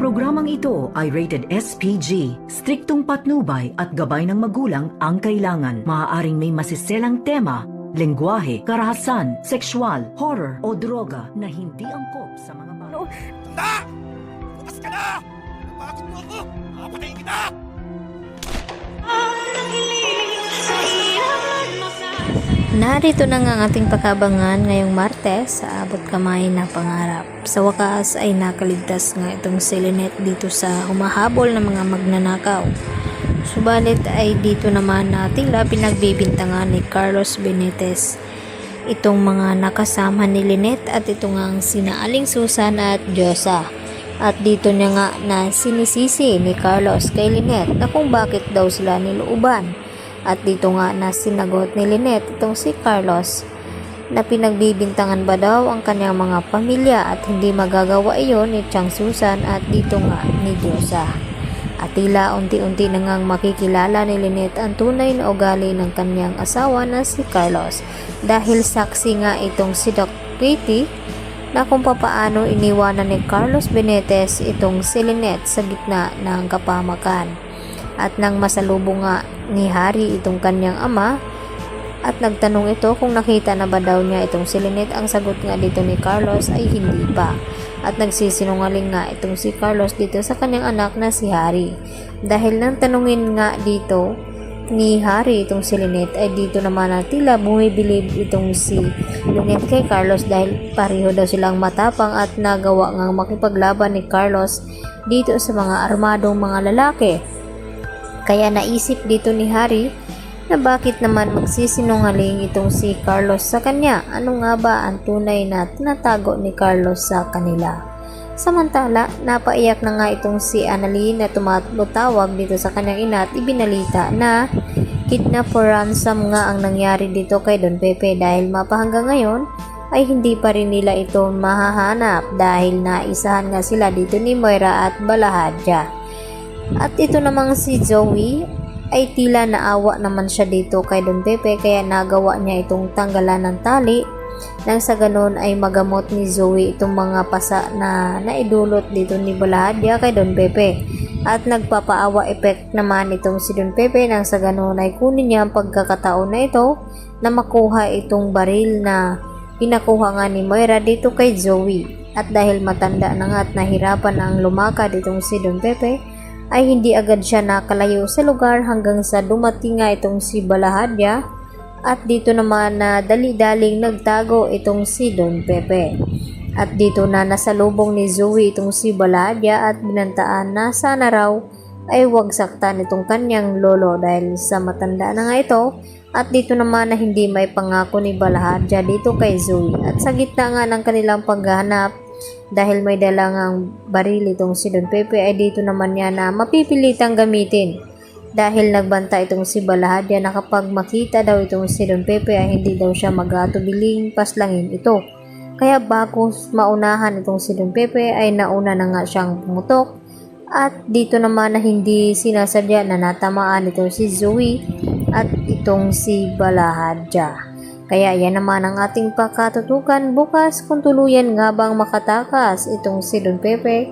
programang ito ay rated SPG. Striktong patnubay at gabay ng magulang ang kailangan. Maaaring may masiselang tema, lengguwahe, karahasan, sexual, horror o droga na hindi angkop sa mga bata. Tanda! Bukas ka na! Napagod mo ako! Makapatayin kita! Narito na nga ang ating pagkabangan ngayong Martes sa Abot Kamay na Pangarap. Sa wakas ay nakaligtas nga itong si Lynette dito sa humahabol ng mga magnanakaw. Subalit ay dito naman na tila pinagbibintangan ni Carlos Benitez itong mga nakasama ni Lynette at ito nga ang sina Aling Susan at Diyosa. At dito niya nga na sinisisi ni Carlos kay Lynette na kung bakit daw sila nilooban. At dito nga na sinagot ni Lynette itong si Carlos na pinagbibintangan ba daw ang kanyang mga pamilya at hindi magagawa iyon ni Chang Susan at dito nga ni Diyosa. At tila unti-unti na ngang makikilala ni Lynette ang tunay na ugali ng kanyang asawa na si Carlos dahil saksi nga itong si Doc Katie na kung papaano iniwanan ni Carlos Benitez itong si Lynette sa gitna ng kapahamakan. At nang masalubong nga ni Harry itong kanyang ama at nagtanong ito kung nakita na ba daw niya itong si Lynette, ang sagot nga dito ni Carlos ay hindi pa. At nagsisinungaling nga itong si Carlos dito sa kanyang anak na si Harry. Dahil nang tanungin nga dito ni Harry itong si Lynette ay dito naman na tila bumibilib itong si Lynette kay Carlos dahil pareho daw silang matapang at nagawa ngang makipaglaban ni Carlos dito sa mga armadong mga lalaki. Kaya naisip dito ni Harry na bakit naman magsisinungaling itong si Carlos sa kanya. Ano nga ba ang tunay na tinatago ni Carlos sa kanila? Samantala, napaiyak na nga itong si Annalyn na tumatawag dito sa kanyang ina at ibinalita na kidnap for ransom nga ang nangyari dito kay Don Pepe dahil mapahanggang ngayon ay hindi pa rin nila ito mahahanap dahil naisahan nga sila dito ni Moira at Balahadja. At ito namang si Zoe ay tila naawa naman siya dito kay Don Pepe kaya nagawa niya itong tanggalan ng tali nang sa ganon ay magamot ni Zoe itong mga pasa na naidulot dito ni Balahadja kay Don Pepe. At nagpapaawa effect naman itong si Don Pepe nang sa ganon ay kunin niya ang pagkakataon na ito na makuha itong baril na pinakuha nga ni Moira dito kay Zoe. At dahil matanda na nga at nahirapan ang lumakad itong si Don Pepe ay hindi agad siya nakalayo sa lugar hanggang sa dumating nga itong si Balahadja at dito naman na dali-daling nagtago itong si Don Pepe. At dito na nasalubong ni Zoe itong si Balahadja at binantaan na sana raw ay huwag saktan itong kanyang lolo dahil sa matanda na nga ito. At dito naman na hindi may pangako ni Balahadja dito kay Zoe at sa gitna nga ng kanilang paghahanap dahil may dalangang baril itong si Don Pepe ay dito naman niya na mapipilitang gamitin dahil nagbanta itong si Balahadja na kapag makita daw itong si Don Pepe ay hindi daw siya mag-atubiling paslangin ito. Kaya bago maunahan itong si Don Pepe ay nauna na nga siyang pumutok at dito naman na hindi sinasadya na natamaan itong si Zoe at itong si Balahadja. Kaya yan naman ang ating pakatutukan bukas kung tuluyan nga bang makatakas itong si Don Pepe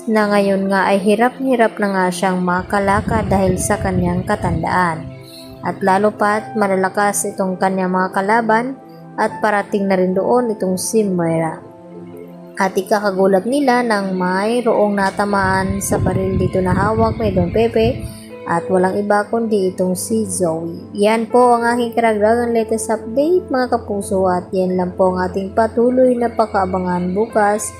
na ngayon nga ay hirap na nga siyang makalakad dahil sa kanyang katandaan. At lalo pa't malalakas itong kanyang mga kalaban at parating na rin doon itong si Moira. At ikakagulat nila nang mayroong natamaan sa baril dito na hawak ni Don Pepe at walang iba kundi itong si Zoe. Yan po ang aking karagdagang latest update mga kapuso at yan lang po ang ating patuloy na pakaabangan bukas.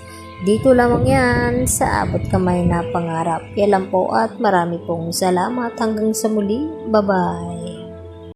Dito lamang yan sa Abot Kamay na Pangarap. Yan lang po at marami pong salamat hanggang sa muli. Bye bye!